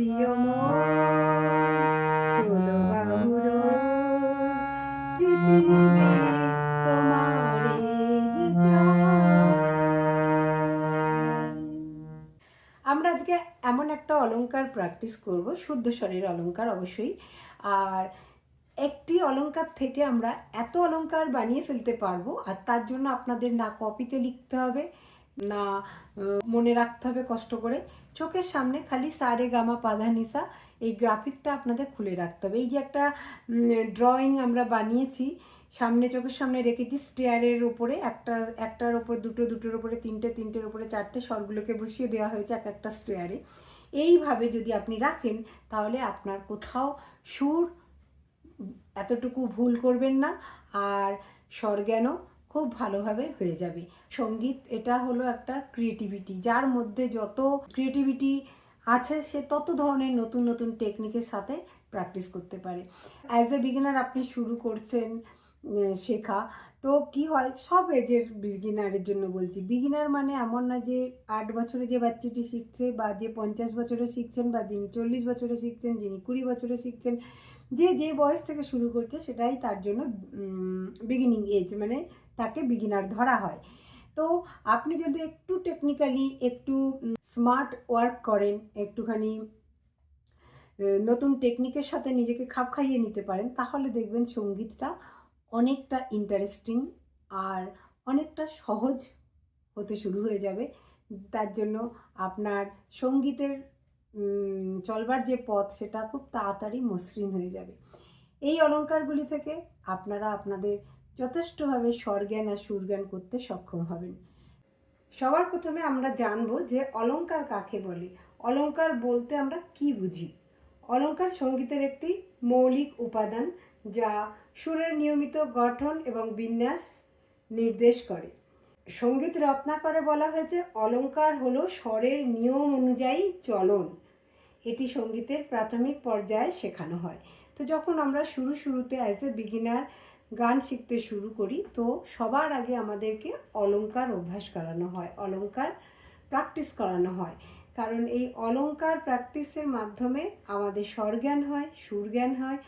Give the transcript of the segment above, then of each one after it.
প্রিয় মন হলো বাহুর পৃথিবী তোমারে যে আমরা আজকে এমন একটা অলংকার প্র্যাকটিস করব, শুদ্ধ স্বরের অলংকার অবশ্যই। আর একটি অলংকার থেকে আমরা এত অলংকার বানিয়ে ফেলতে পারবো, আর তার জন্য আপনাদের না কপিতে লিখতে হবে, না মনে রাখতে হবে কষ্ট করে। চোখের সামনে খালি সা রে গা মা পা ধা নি সা এই গ্রাফিকটা আপনাদের খুলে রাখতে হবে। এই যে একটা ড্রয়িং আমরা বানিয়েছি, সামনে চোখের সামনে রেখেছি স্টেয়ারের ওপরে, একটার ওপর দুটো, দুটোর ওপরে তিনটে, তিনটের ওপরে চারটে স্বরগুলোকে বসিয়ে দেওয়া হয়েছে এক একটা স্টেয়ারে। এইভাবে যদি আপনি রাখেন তাহলে আপনার কোথাও সুর এতটুকু ভুল করবেন না, আর স্বরজ্ঞানও খুব ভালোভাবে হয়ে যাবে। সঙ্গীত এটা হলো একটা ক্রিয়েটিভিটি, যার মধ্যে যত ক্রিয়েটিভিটি আছে সে তত ধরনের নতুন নতুন টেকনিকের সাথে প্র্যাকটিস করতে পারে। অ্যাজ এ বিগিনার আপনি শুরু করছেন শেখা, তো কি হয়, সব এজের বিগিনারের জন্য বলছি। বিগিনার মানে এমন না যে 8 বছরে যে বাচ্চাটি শিখছে, বা যে 50 বছরে শিখছেন, বা যিনি 40 বছরে শিখছেন, যিনি 20 বছরে শিখছেন, যে যে বয়স থেকে শুরু করছে সেটাই তার জন্য বিগিনিং এজ, মানে তাকে বিগিনার ধরা হয়। তো আপনি যদি একটু টেকনিক্যালি একটু স্মার্ট ওয়ার্ক করেন, একটুখানি নতুন টেকনিকের সাথে নিজেকে খাপ খাইয়ে নিতে পারেন, তাহলে দেখবেন সঙ্গীতটা অনেকটা ইন্টারেস্টিং আর অনেকটা সহজ হতে শুরু হয়ে যাবে। তার জন্য আপনার সঙ্গীতের চলবার যে পথ সেটা খুব তাড়াতাড়ি মসৃণ হয়ে যাবে। এই অলংকারগুলি থেকে আপনারা আপনাদের যথেষ্টভাবে স্বরজ্ঞান আর সুরজ্ঞান করতে সক্ষম হবেন। সবার প্রথমে আমরা জানব যে অলংকার কাকে বলে, অলংকার বলতে আমরা কি বুঝি। অলংকার সঙ্গীতের একটি মৌলিক উপাদান, যা সুরের নিয়মিত গঠন এবং বিন্যাস নির্দেশ করে। সঙ্গীত রত্নাকরে বলা হয়েছে অলংকার হলো স্বরের নিয়ম অনুযায়ী চলন। এটি সঙ্গীতের প্রাথমিক পর্যায়ে শেখানো হয়। তো যখন আমরা শুরুতে অ্যাজ এ বিগিনার গান শিখতে শুরু করি, তো সবার আগে আমাদেরকে অলংকার অভ্যাস করানো হয়, অলংকার প্র্যাকটিস করানো হয়। কারণ এই অলংকার প্র্যাকটিসের মাধ্যমে আমাদের স্বরজ্ঞান হয়, সুরজ্ঞান হয়,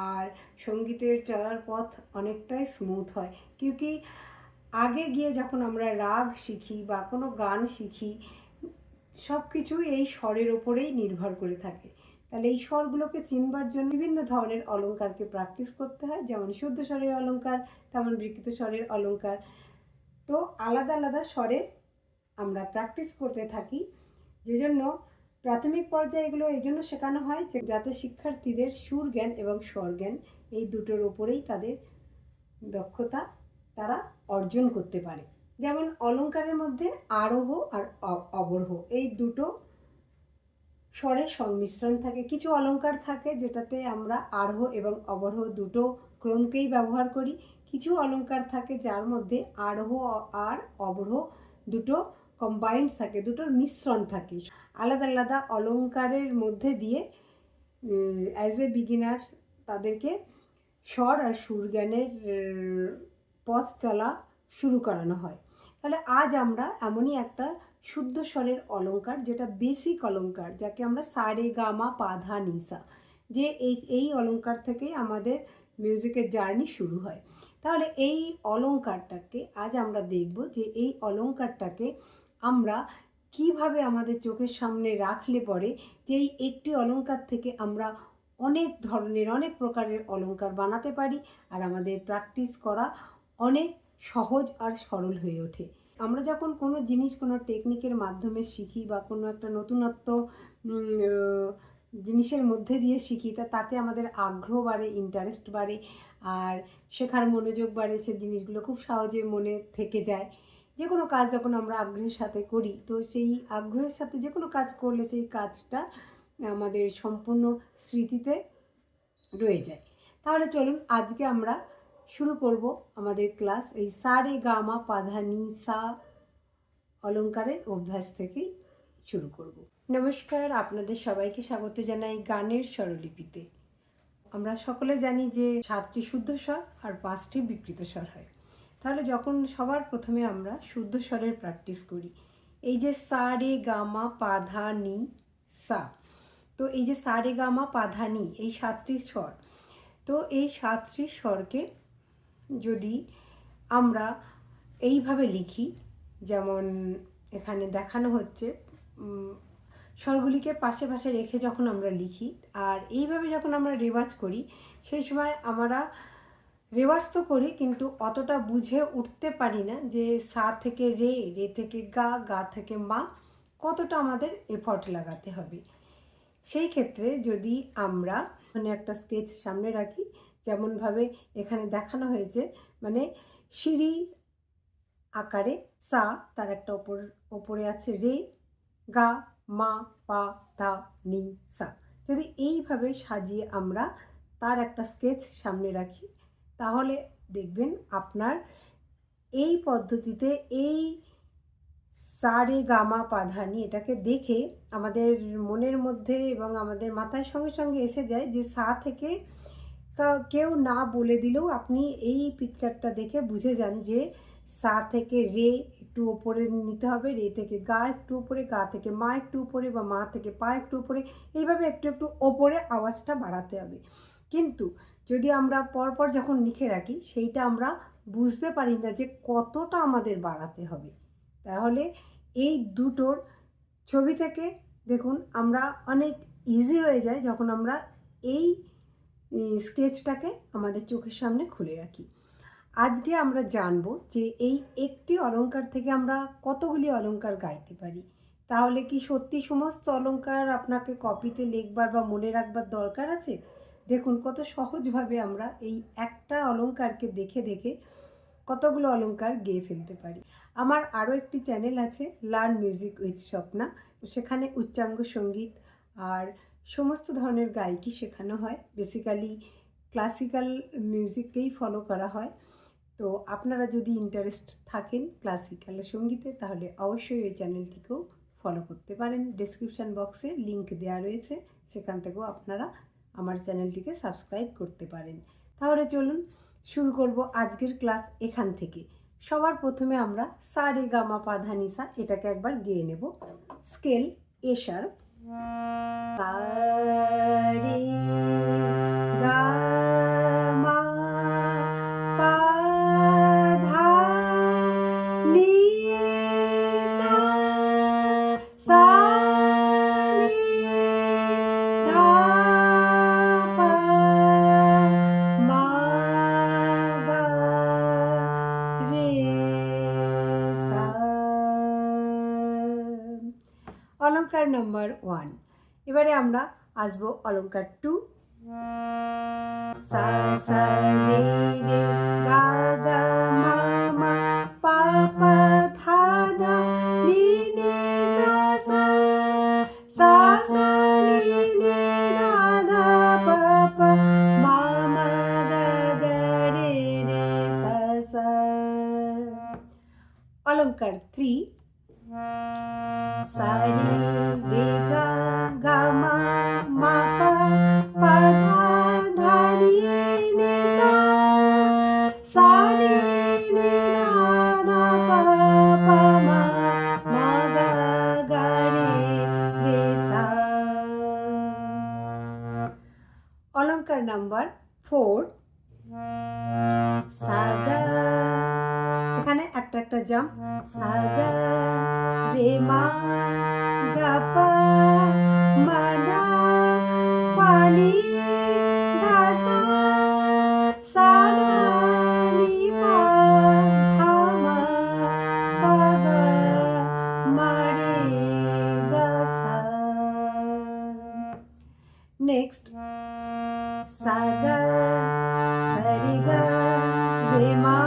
আর সঙ্গীতের চলার পথ অনেকটাই স্মুথ হয়। কিউকি আগে গিয়ে যখন আমরা রাগ শিখি বা কোনো গান শিখি, সব কিছুই এই স্বরের ওপরেই নির্ভর করে থাকে। তাহলে এই স্বরগুলোকে চিনবার জন্য বিভিন্ন ধরনের অলংকারকে প্র্যাকটিস করতে হয়, যেমন শুদ্ধ স্বরের অলংকার, তেমন বিকৃত স্বরের অলংকার। তো আলাদা আলাদা স্বরের আমরা প্র্যাকটিস করতে থাকি, যেজন্য প্রাথমিক পর্যায়ে এগুলো এই জন্য শেখানো হয় যে যাতে শিক্ষার্থীদের সুর জ্ঞান এবং স্বরজ্ঞান এই দুটোর ওপরেই তাদের দক্ষতা তারা অর্জন করতে পারে। যেমন অলংকারের মধ্যে আরোহ আর অবরোহ এই দুটো স্বরের সংমিশ্রণ থাকে। কিছু অলংকার থাকে যেটাতে আমরা আরোহ এবং অবরোহ দুটো ক্রমকেই ব্যবহার করি। কিছু অলংকার থাকে যার মধ্যে আরোহ আর অবরোহ দুটো কম্বাইন্ড থাকে, দুটোর মিশ্রণ থাকে। আলাদা আলাদা অলংকারের মধ্যে দিয়ে অ্যাজ এ বিগিনার তাদেরকে স্বর আর সুরজ্ঞানের পথ চলা শুরু করানো হয়। তাহলে আজ আমরা এমনই একটা শুদ্ধ স্বরের অলংকার, যেটা বেসিক অলংকার, যাকে আমরা সা রে গা মা পা ধা নি সা, যে এই অলংকার থেকেই আমাদের মিউজিকের জার্নি শুরু হয়। তাহলে এই অলংকারটাকে আজ আমরা দেখব যে এই অলংকারটাকে আমরা কিভাবে আমাদের চোখের সামনে রাখলে পরে যে এই একটি অলংকার থেকে আমরা অনেক ধরনের অনেক প্রকারের অলংকার বানাতে পারি, আর আমাদের প্র্যাকটিস করা অনেক সহজ আর সরল হয়ে ওঠে। আমরা যখন কোনো জিনিস কোনো টেকনিকের মাধ্যমে শিখি বা কোনো একটা নতুনত্ব জিনিসের মধ্যে দিয়ে শিখি, তাতে আমাদের আগ্রহ বাড়ে, ইন্টারেস্ট বাড়ে, আর শেখার মনোযোগ বাড়ে। সে জিনিসগুলো খুব সহজে মনে থেকে যায়। যে কোনো কাজ যখন আমরা আগ্রহের সাথে করি, তো সেই আগ্রহের সাথে যে কোনো কাজ করলে সেই কাজটা আমাদের সম্পূর্ণ স্মৃতিতে রয়ে যায়। তাহলে চলুন আজকে আমরা শুরু করব আমাদের ক্লাস এই সা রে গা মা পা ধা নি সা অলংকারের অভ্যাস থেকেই শুরু করব। নমস্কার, আপনাদের সবাইকে স্বাগত জানাই গানের স্বরলিপিতে। আমরা সকলে জানি যে 7টি শুদ্ধ স্বর আর 5টি বিকৃত স্বর হয়। তাহলে যখন সবার প্রথমে আমরা শুদ্ধ স্বরের প্র্যাকটিস করি, এই যে সা রে গা মা পা ধা নি সা, তো এই যে সা রে গা মা পা ধা নি, এই 7টি স্বর, তো এই 7টি স্বরকে যদি আমরা এইভাবে লিখি, যেমন এখানে দেখানো হচ্ছে, স্বরগুলিকে পাশে পাশে রেখে যখন আমরা লিখি আর এইভাবে যখন আমরা রেওয়াজ করি, সেই সময় আমরা রেওয়াজ তো করি কিন্তু অতটা বুঝে উঠতে পারি না যে সা থেকে রে, রে থেকে গা, গা থেকে মা কতটা আমাদের এফর্ট লাগাতে হবে। সেই ক্ষেত্রে যদি আমরা মানে একটা স্কেচ সামনে রাখি, যেমনভাবে এখানে দেখানো হয়েছে, মানে সিঁড়ি আকারে সা, তার একটা ওপরে আছে রে, গা, মা, পা, ধা, নি, সা। যদি এইভাবে সাজিয়ে আমরা তার একটা স্কেচ সামনে রাখি, তাহলে দেখবেন আপনার এই পদ্ধতিতে এই সা রে গা মা পা ধা নি এটাকে দেখে আমাদের মনের মধ্যে এবং আমাদের মাথায় সঙ্গে সঙ্গে এসে যায় যে সা থেকে কেউ না বলে দিলেও আপনি এই পিকচারটা দেখে বুঝে যান যে সা থেকে রে একটু ওপরে নিতে হবে, রে থেকে গা একটু উপরে, গা থেকে মা একটু উপরে, বা মা থেকে পা একটু উপরে, এইভাবে একটু একটু ওপরে আওয়াজটা বাড়াতে হবে। কিন্তু যদি আমরা পরপর যখন লিখে রাখি, সেইটা আমরা বুঝতে পারি না যে কতটা আমাদের বাড়াতে হবে। তাহলে এই দুটোর ছবি থেকে দেখুন আমরা অনেক ইজি হয়ে যায় যখন আমরা এই স্কেচটাকে আমাদের চোখের সামনে খুলে রাখি। আজকে আমরা জানব যে এই একটি অলংকার থেকে আমরা কতগুলি অলংকার গাইতে পারি। তাহলে কি সত্যি সমস্ত অলংকার আপনাকে কপিতে লিখবার বা মনে রাখবার দরকার আছে? দেখুন কত সহজভাবে আমরা এই একটা অলংকারকে দেখে দেখে কতগুলো অলংকার গেয়ে ফেলতে পারি। আমার আরও একটি চ্যানেল আছে, লার্ন মিউজিক উইথ স্বপ্না, সেখানে উচ্চাঙ্গ সঙ্গীত আর সমস্ত ধরনের গায়কি শেখানো হয়। বেসিক্যালি ক্লাসিক্যাল মিউজিককেই ফলো করা হয়। তো আপনারা যদি ইন্টারেস্ট থাকেন ক্লাসিক্যাল সঙ্গীতে, তাহলে অবশ্যই ওই চ্যানেলটিকেও ফলো করতে পারেন। ডেসক্রিপশান বক্সে লিঙ্ক দেওয়া রয়েছে, সেখান থেকেও আপনারা আমার চ্যানেলটিকে সাবস্ক্রাইব করতে পারেন। তাহলে চলুন শুরু করব আজকের ক্লাস এখান থেকে। সবার প্রথমে আমরা সা রে গা মা পা ধা নি সা এটাকে একবার গেয়ে নেব। স্কেল এ শার্প, সা রে গা মা পা ধা নি সা, সা নি ধা পা মা গা রে সা। অলংকার নাম্বার 1। এবারে আমরা আসবো অলংকার 2। সা সা রে রে গা গা মা মা পা পা ধা ধা নি নি সা সা, সা সা নি নি ধা ধা পা পা মা মা গা গা রে রে সা সা। অলংকার 3। সা রে রে গা গা মা মা পা পা ধা ধা নি নি সা, সা নি নি ধা ধা পা পা মা মা গা গা রে রে সা। অলংকার নাম্বার 4। সা গা, এখানে একটা একটা জাম্প, সা গা রে মা গা পা মা ধা পা নি ধা সা, সা ধা নি পা ধা মা পা গা মা রে গা সা। নেক্সট সা গা সা রে গা রে মা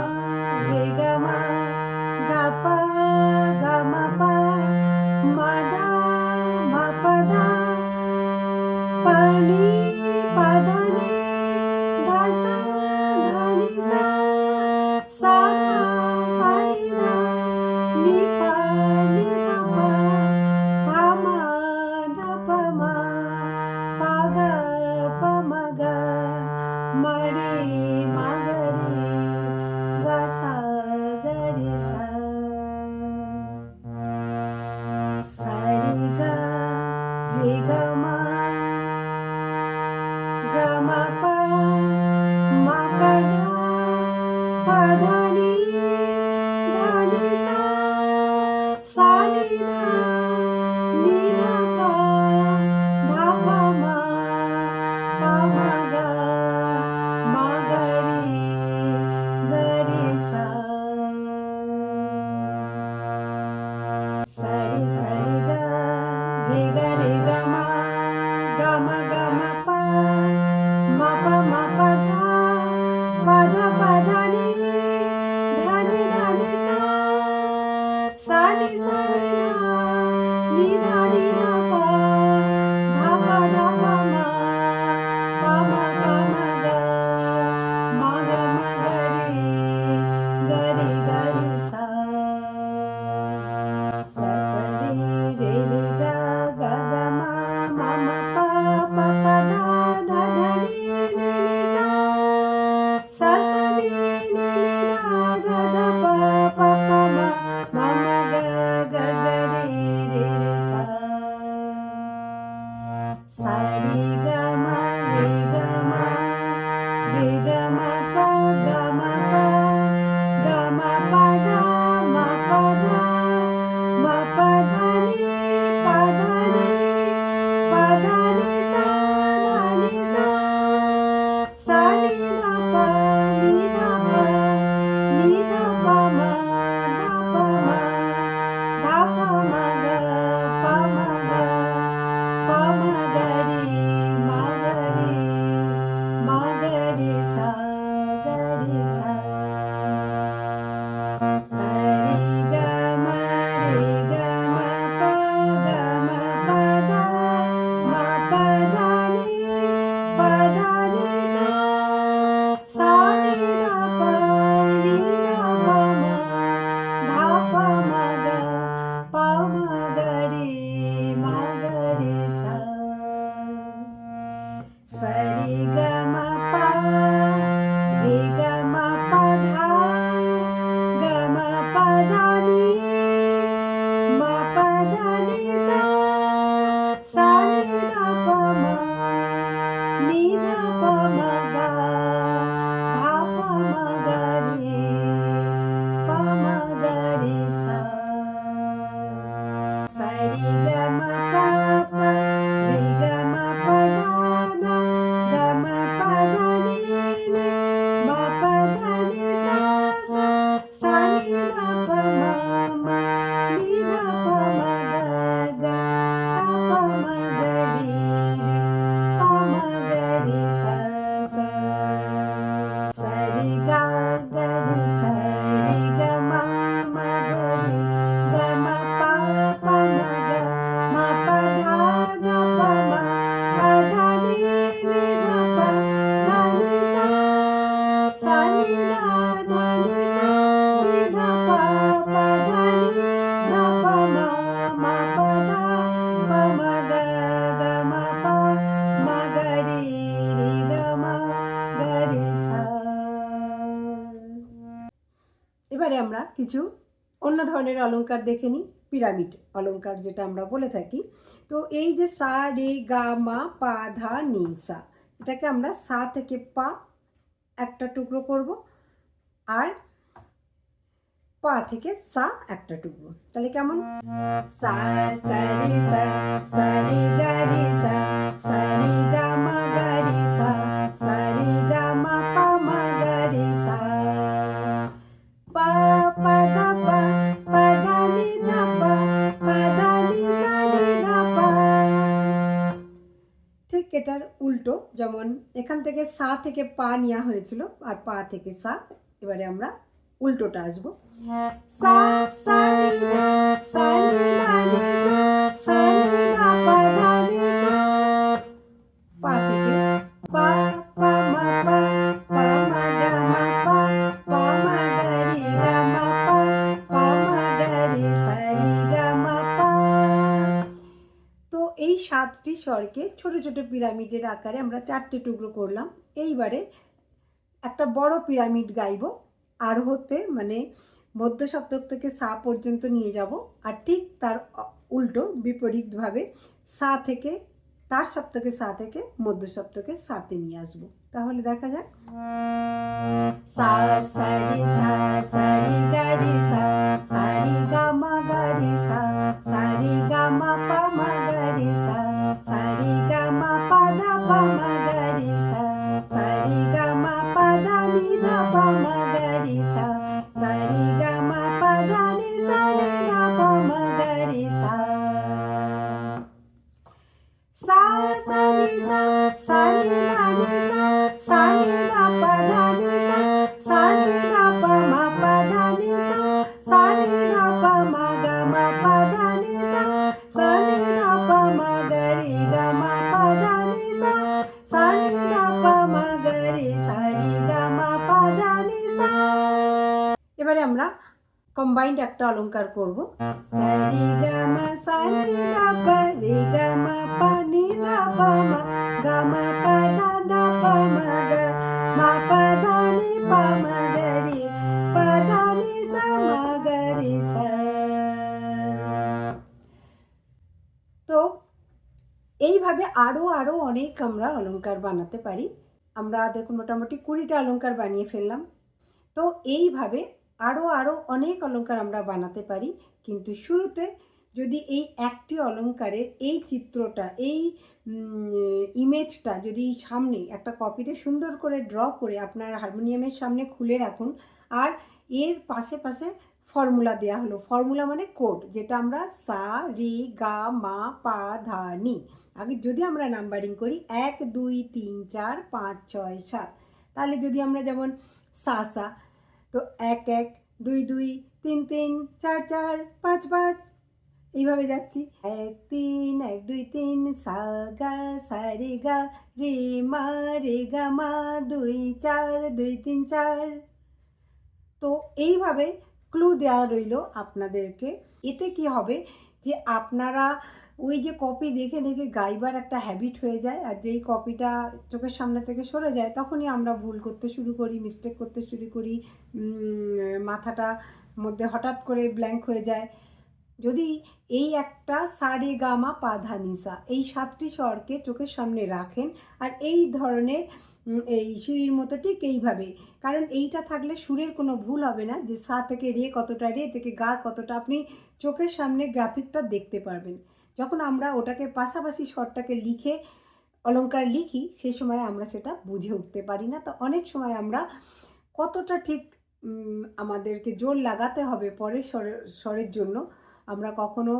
রে গা মা গা পা গা মা পা মা ধা মা পা ধা পা নি পা ধা নি ধা সা ধা নি সা, সা ধা সা নি ধা নি পা নি ধা পা ধা মা ধা পা মা পা গা পা মা গা মা রে মা গা রে গা সা গা রে সা। সা রে গা মা ma pa ma pa da ni sa ni da pa dha pa ma ga ri sa sa ri ga ma pa dha ni sa ni da ni da pa dha pa ma ga ri sa sa ri re ga ma pa da ni sa ni da pa ma ga ri sa sa ri ga ma pa dha ni sa ni da pa ni da pa ma dha pa ma ga ri sa sa ri ga ma pa da ni sa ni da pa ni da pa ma dha pa ma ga ri sa sa ri ga ma pa dha da ni sa ni da pa ma ni da pa ma ga dha pa ma ga ri sa sa ri ga ma pa da ga ma pa da ni sa ni da pa ma ni da pa ma ga dha pa ma ga ri sa sa ri ga ri sa ri ga ma ga ri ga ma pa ma ga ma pa dha pa ma dha ni da pa dha ni sa ni da ni sa ni da pa dha ni da pa ma pa dha pa ma ga ma pa ga ri sa। এবারে আমরা কিছু অন্য ধরনের অলংকার দেখে নিই। Pyramid অলংকার যেটা আমরা বলে থাকি। তো এই যে সা রে গা মা পা ধা নি সা, এটাকে আমরা সা থেকে পা একটা টুকরো করব, আর পা থেকে সা একটা টুকরো। তাহলে কেমন? সা সা রে সা, সা রে গা রে সা, সা রে গা মা গা রে সা, সা রে গা মা পা মা গা রে সা, পা পা দা পা, পা দা নি দা পা, পা দা নি সা নি দা পা। ঠিক এটার উল্টো, যেমন এখান থেকে সা থেকে পা নেওয়া হয়েছিল আর পা থেকে সা, এবারে আমরা উল্টোটা আসবো। সা সা নি সা, সা নি দা নি সা, সা নি দা পা দা নি সা, পা থেকে পা পা মা পা, পা মা গা মা পা, পা মা গা রে গা মা পা, পা মা গা রে সা রে গা মা পা। তো এই 7টি স্বরকে ছোট ছোট পিরামিডের আকারে আমরা 4টে টুকরো করলাম। এইবারে একটা বড় পিরামিড গাইব, আর হতে মানে মধ্য সপ্তক থেকে সা পর্যন্ত নিয়ে যাব, আর ঠিক তার উল্টো বিপরীতভাবে সা থেকে তার সপ্তকে সা থেকে মধ্য সপ্তকে সাতে নিয়ে আসবো। তাহলে দেখা যাক, সা সা রে সা সা রে গা রে সা সা রে গা মা গা রে সা সা রে গা মা পা মা গা রে সা সা রে গা মা পা দা পা মা গা রে সা সা রে গা মা পা দা নি দা পা মা গা রে সা সা রে গা মা পা দা নি সা রে দা পা মা গা রে সা sa sa ni sa sa ni da ni sa ni da pa da ni sa ni da pa ma pa da ni sa ni da pa ma ga ma pa da ni sa ni da pa ma ga ri ga ma pa da ni sa ni da pa ma ga ri sa ri ga ma pa da ni sa। এবারে আমরা combined একটা অলংকার করব, সা রে গা মা সা নি দা পা রে গা মা পা নি দা পা মা গা মা পা দা দা পা মা গা মা পা দা নি পা মা গা রে পা দা নি সা মা গা রে সা। তো এইভাবে আরো আরো অনেক আমরা অলংকার বানাতে পারি। আমরা দেখুন মোটামুটি 20টা অলংকার বানিয়ে ফেললাম। তো এইভাবে আরো আরো অনেক অলংকার আমরা বানাতে পারি, কিন্তু শুরুতে যদি এই একটি অলংকারের এই চিত্রটা, এই ইমেজটা যদি সামনে একটা কপিতে সুন্দর করে ড্র করে আপনার হারমোনিয়ামের সামনে খুলে রাখুন, আর এর পাশে পাশে ফর্মুলা দেওয়া হলো, ফর্মুলা মানে কোড, যেটা আমরা সা রে গা মা পা ধা নি, আগে যদি আমরা নাম্বারিং করি 1 2 3 4 5 6 7, তাহলে যদি আমরা যেমন সা সা, তো 1 1 2 2 3 3 4 4 5 5 এইভাবে যাচ্ছি, 1 3 1 2 3 সা গা সা রে গা রে গা মা 2 4 2 3 4। তো এইভাবে ক্লু দেওয়া রইল আপনাদেরকে। এতে কি হবে যে আপনারা ওই যে কপি দেখে দেখে গাইবার একটা হ্যাবিট হয়ে যায়, আর যেই কপিটা চোখের সামনে থেকে সরে যায় তখনই আমরা ভুল করতে শুরু করি, মিস্টেক করতে শুরু করি, মাথাটা মধ্যে হঠাৎ করে ব্ল্যাঙ্ক হয়ে যায়। যদি এই একটা সা রে গা মা পা ধা নি সা, এই 7টি স্বরকে চোখের সামনে রাখেন, আর এই ধরনের এই সিঁড়ির মতো ঠিক এইভাবে, কারণ এইটা থাকলে সুরের কোনো ভুল হবে না, যে সা থেকে রে কতটা, রে থেকে গা কতটা, আপনি চোখের সামনে গ্রাফিকটা দেখতে পারবেন। যখন আমরা ওটাকে পাশাপাশি স্বরটাকে লিখে অলংকার লিখি, সেই সময় আমরা সেটা বুঝে উঠতে পারি না। তো অনেক সময় আমরা কতটা ঠিক আমাদেরকে জোর লাগাতে হবে পরের স্বরের জন্য, আমরা কখনো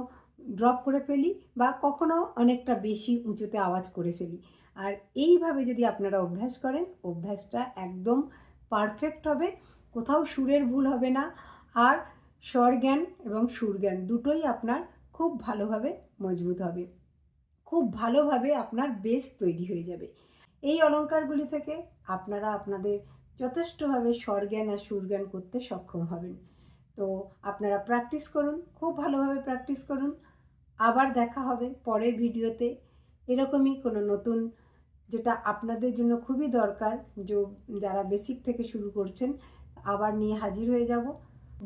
ড্রপ করে ফেলি বা কখনো অনেকটা বেশি উঁচুতে আওয়াজ করে ফেলি। আর এইভাবে যদি আপনারা অভ্যাস করেন, অভ্যাসটা একদম পারফেক্ট হবে, কোথাও সুরের ভুল হবে না, আর স্বর জ্ঞান এবং সুর জ্ঞান দুটোই আপনার খুব ভালোভাবে মজবুত হবে, খুব ভালোভাবে আপনার বেস তৈরি হয়ে যাবে। এই অলংকারগুলি থেকে আপনারা আপনাদের যথেষ্টভাবে স্বর জ্ঞান আর সুর জ্ঞান করতে সক্ষম হবেন। তো আপনারা প্র্যাকটিস করুন, খুব ভালোভাবে প্র্যাকটিস করুন। আবার দেখা হবে পরের ভিডিওতে এরকমই কোনো নতুন, যেটা আপনাদের জন্য খুবই দরকার, যারা বেসিক থেকে শুরু করছেন, আবার নিয়ে হাজির হয়ে যাব।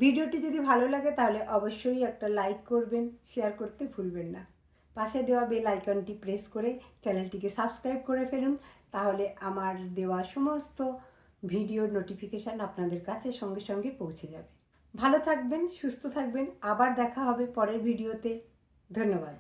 ভিডিওটি যদি ভালো লাগে তাহলে অবশ্যই একটা লাইক করবেন, শেয়ার করতে ভুলবেন না। পাশে দেওয়া বেল আইকনটি প্রেস করে চ্যানেলটিকে সাবস্ক্রাইব করে ফেলুন, তাহলে আমার দেওয়া সমস্ত ভিডিওর নোটিফিকেশান আপনাদের কাছে সঙ্গে সঙ্গে পৌঁছে যাবে। ভালো থাকবেন, সুস্থ থাকবেন, আবার দেখা হবে পরের ভিডিওতে। ধন্যবাদ।